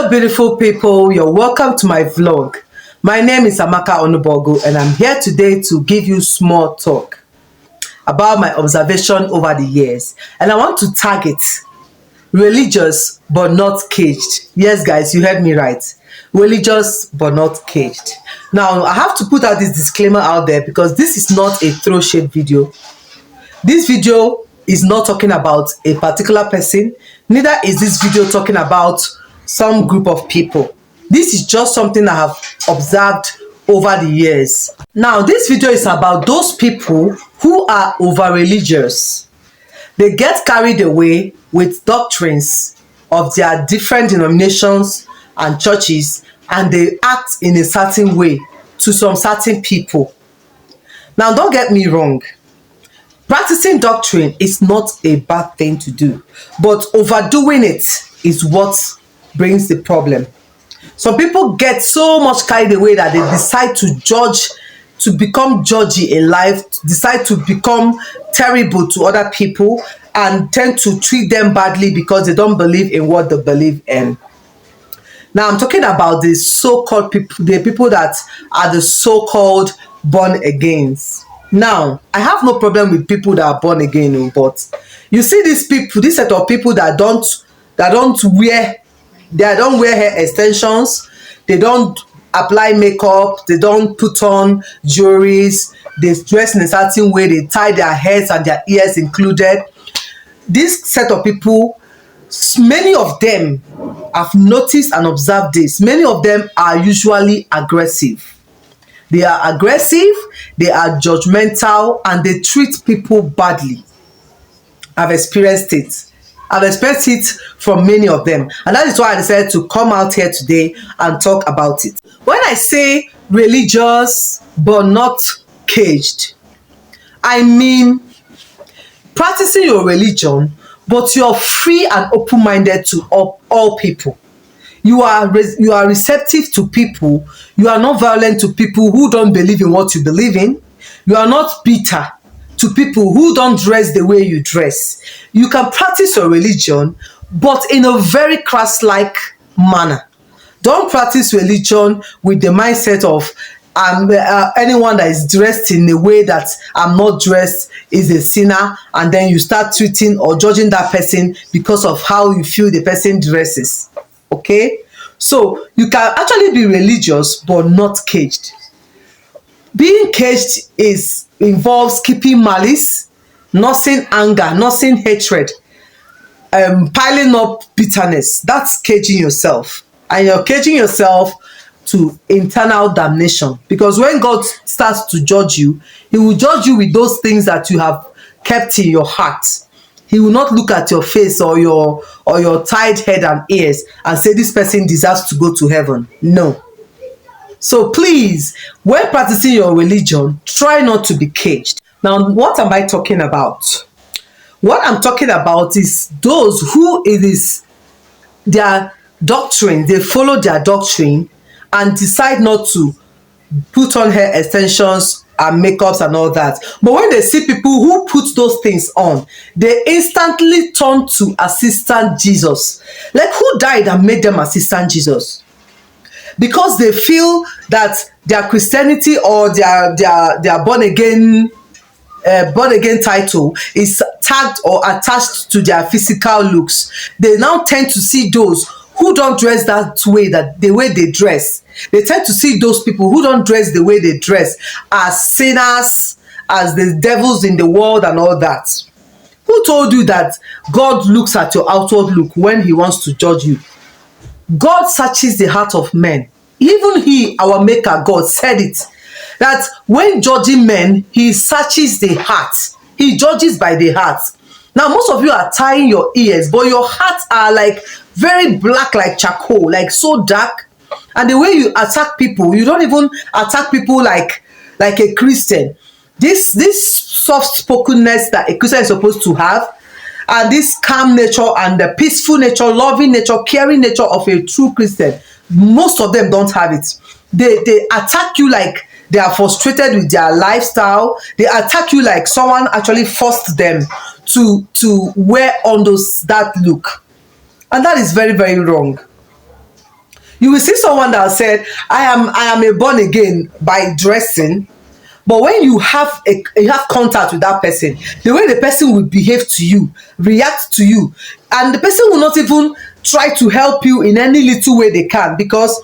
Hello beautiful people, you're welcome to my vlog. My name is Amaka Onubogu and I'm here today to give you small talk about my observation over the years. And I want to target religious but not caged. Yes guys, you heard me right. Religious but not caged. Now I have to put out this disclaimer out there because this is not a throw shade video. This video is not talking about a particular person, neither is this video talking about some group of people. This is just something I have observed over the years. Now this video is about those people who are over religious. They get carried away with doctrines of their different denominations and churches, and they act in a certain way to some certain people. Now don't get me wrong, practicing doctrine is not a bad thing to do, but overdoing it is what brings the problem. Some people get so much carried away that they decide to judge, to become judgy in life, decide to become terrible to other people and tend to treat them badly because they don't believe in what they believe in. Now I'm talking about the so-called people, the people that are the so-called born agains. Now, I have no problem with people that are born again, but you see these people, this set of people that don't wear hair extensions, they don't apply makeup, they don't put on jewelries, they dress in a certain way, they tie their heads and their ears included. This set of people, many of them, I've noticed and observed this, many of them are usually aggressive. They are aggressive, they are judgmental, and they treat people badly. I've experienced it. I've experienced it from many of them. And that is why I decided to come out here today and talk about it. When I say religious but not caged, I mean practicing your religion, but you're free and open-minded to all people. You are receptive to people. You are not violent to people who don't believe in what you believe in. You are not bitter to people who don't dress the way you dress. You can practice your religion, but in a very Christ-like manner. Don't practice religion with the mindset of anyone that is dressed in a way that I'm not dressed is a sinner, and then you start treating or judging that person because of how you feel the person dresses. Okay, so you can actually be religious but not caged. Being caged involves keeping malice, nursing anger, nursing hatred, piling up bitterness. That's caging yourself, and you're caging yourself to internal damnation, because when God starts to judge you, he will judge you with those things that you have kept in your heart. He will not look at your face or your tied head and ears and say this person deserves to go to heaven. No. So please, when practicing your religion, try not to be caged. Now, what am I talking about? What I'm talking about is those who it is their doctrine, they follow their doctrine and decide not to put on hair extensions and makeups and all that. But when they see people who put those things on, they instantly turn to assistant Jesus. Like, who died and made them assistant Jesus? Because they feel that their Christianity or their born again title is tagged or attached to their physical looks. They now tend to see those who don't dress that way, that the way they dress. They tend to see those people who don't dress the way they dress as sinners, as the devils in the world and all that. Who told you that God looks at your outward look when he wants to judge you? God searches the heart of men. Even he, our maker, God, said it, that when judging men, he searches the heart. He judges by the heart. Now, most of you are tying your ears, but your hearts are like very black, like charcoal, like so dark. And the way you attack people, you don't even attack people like a Christian. This soft-spokenness that a Christian is supposed to have, and this calm nature and the peaceful nature, loving nature, caring nature of a true Christian, most of them don't have it. They attack you like they are frustrated with their lifestyle. They attack you like someone actually forced them to wear on that look. And that is very, very wrong. You will see someone that said, I am a born again by dressing. But when you have contact with that person, the way the person will behave to you, react to you, and the person will not even try to help you in any little way they can, because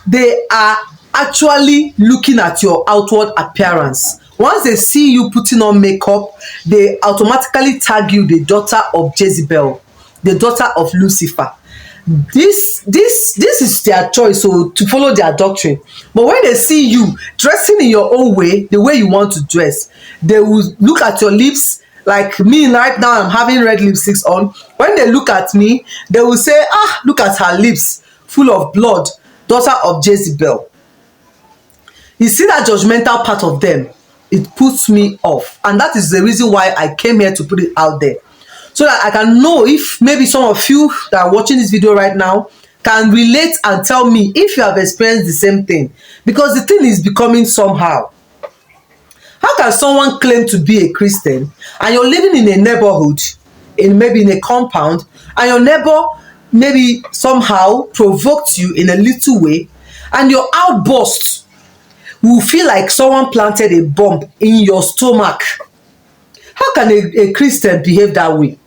they are actually looking at your outward appearance. Once they see you putting on makeup, they automatically tag you the daughter of Jezebel, the daughter of Lucifer. This is their choice, so to follow their doctrine. But when they see you dressing in your own way, the way you want to dress, they will look at your lips. Like me right now, I'm having red lipsticks on. When they look at me, they will say, ah, look at her lips full of blood, daughter of Jezebel. You see that judgmental part of them, it puts me off, and that is the reason why I came here to put it out there, so that I can know if maybe some of you that are watching this video right now can relate and tell me if you have experienced the same thing, because the thing is becoming somehow. How can someone claim to be a Christian and you're living in a neighborhood, maybe in a compound, and your neighbor maybe somehow provoked you in a little way, and your outburst will feel like someone planted a bomb in your stomach? How can a Christian behave that way?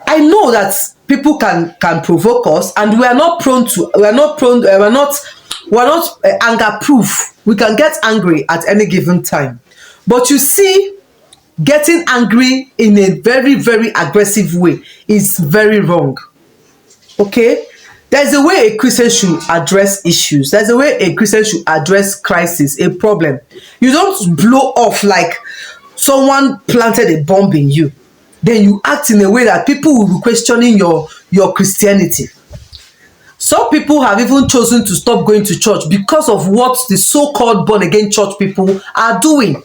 I know that people can provoke us, and we are not anger proof. We can get angry at any given time. But you see, getting angry in a very, very aggressive way is very wrong. Okay? There's a way a Christian should address issues. There's a way a Christian should address crisis, a problem. You don't blow off like someone planted a bomb in you. Then you act in a way that people will be questioning your Christianity. Some people have even chosen to stop going to church because of what the so-called born-again church people are doing.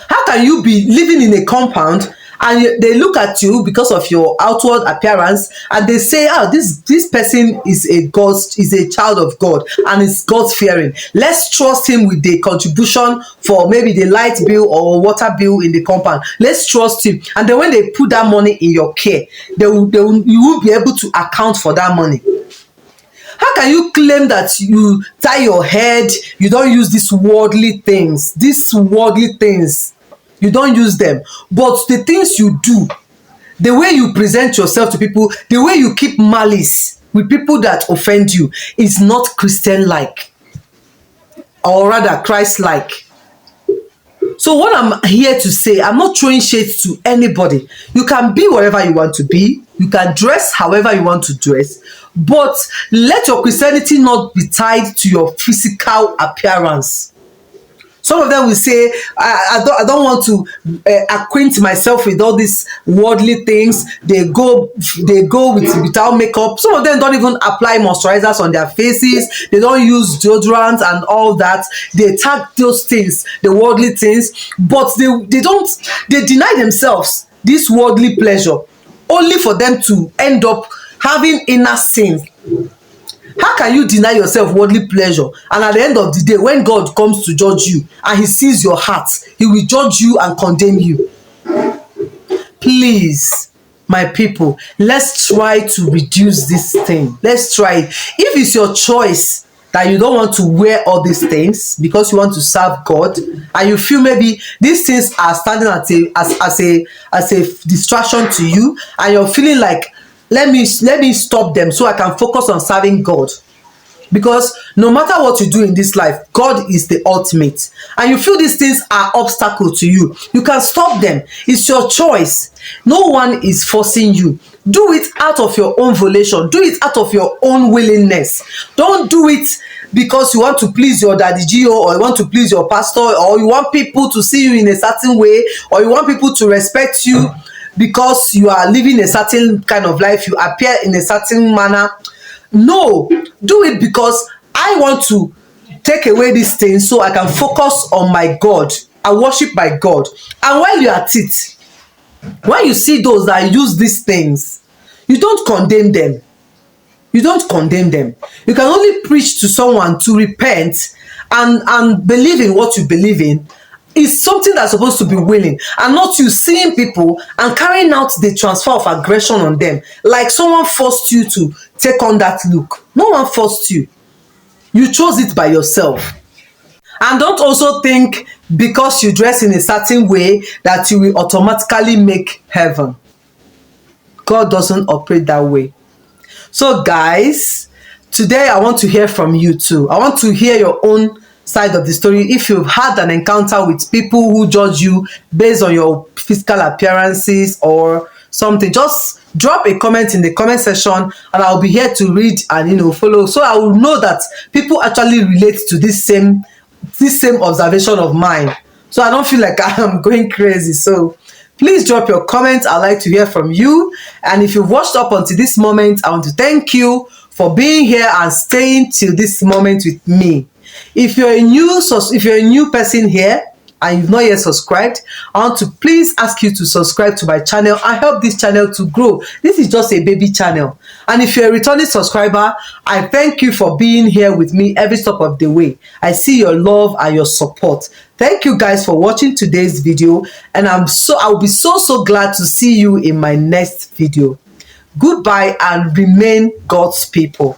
How can you be living in a compound and they look at you because of your outward appearance, and they say, oh, this person is a child of God and is God fearing. Let's trust him with the contribution for maybe the light bill or water bill in the compound. Let's trust him. And then when they put that money in your care, you will be able to account for that money. How can you claim that you tie your head, you don't use these worldly things, you don't use them, but the things you do, the way you present yourself to people, the way you keep malice with people that offend you, is not Christian-like, or rather Christ-like. So what I'm here to say, I'm not throwing shade to anybody. You can be whatever you want to be. You can dress however you want to dress. But let your Christianity not be tied to your physical appearance. Some of them will say, I don't want to acquaint myself with all these worldly things. They go without makeup. Some of them don't even apply moisturizers on their faces. They don't use deodorant and all that. They tag those things, the worldly things, but they deny themselves this worldly pleasure, only for them to end up having inner sin. How can you deny yourself worldly pleasure, and at the end of the day, when God comes to judge you and he sees your heart, he will judge you and condemn you? Please, my people, let's try to reduce this thing. Let's try it. If it's your choice that you don't want to wear all these things because you want to serve God, and you feel maybe these things are standing as a distraction to you, and you're feeling like, let me stop them so I can focus on serving God. Because no matter what you do in this life, God is the ultimate. And you feel these things are obstacle to you, you can stop them. It's your choice. No one is forcing you. Do it out of your own volition. Do it out of your own willingness. Don't do it because you want to please your daddy Gio, or you want to please your pastor, or you want people to see you in a certain way, or you want people to respect you because you are living a certain kind of life, you appear in a certain manner. No, do it because I want to take away these things so I can focus on my God and worship my God. And while you're at it, when you see those that use these things, you don't condemn them. You don't condemn them. You can only preach to someone to repent and believe in what you believe in. Is something that's supposed to be willing, and not you seeing people and carrying out the transfer of aggression on them, like someone forced you to take on that look. No one forced you. You chose it by yourself. And don't also think because you dress in a certain way that you will automatically make heaven. God doesn't operate that way. So guys, today I want to hear from you too. I want to hear your own side of the story. If you've had an encounter with people who judge you based on your physical appearances or something, just drop a comment in the comment section and I'll be here to read and follow, so I will know that people actually relate to this same observation of mine, so I don't feel like I'm going crazy. So please drop your comments. I'd like to hear from you. And if you've watched up until this moment, I want to thank you for being here and staying till this moment with me. If you're a new person here and you've not yet subscribed, I want to please ask you to subscribe to my channel and help this channel to grow. This is just a baby channel. And if you're a returning subscriber, I thank you for being here with me every step of the way. I see your love and your support. Thank you guys for watching today's video, and I'll be so glad to see you in my next video. Goodbye and remain God's people.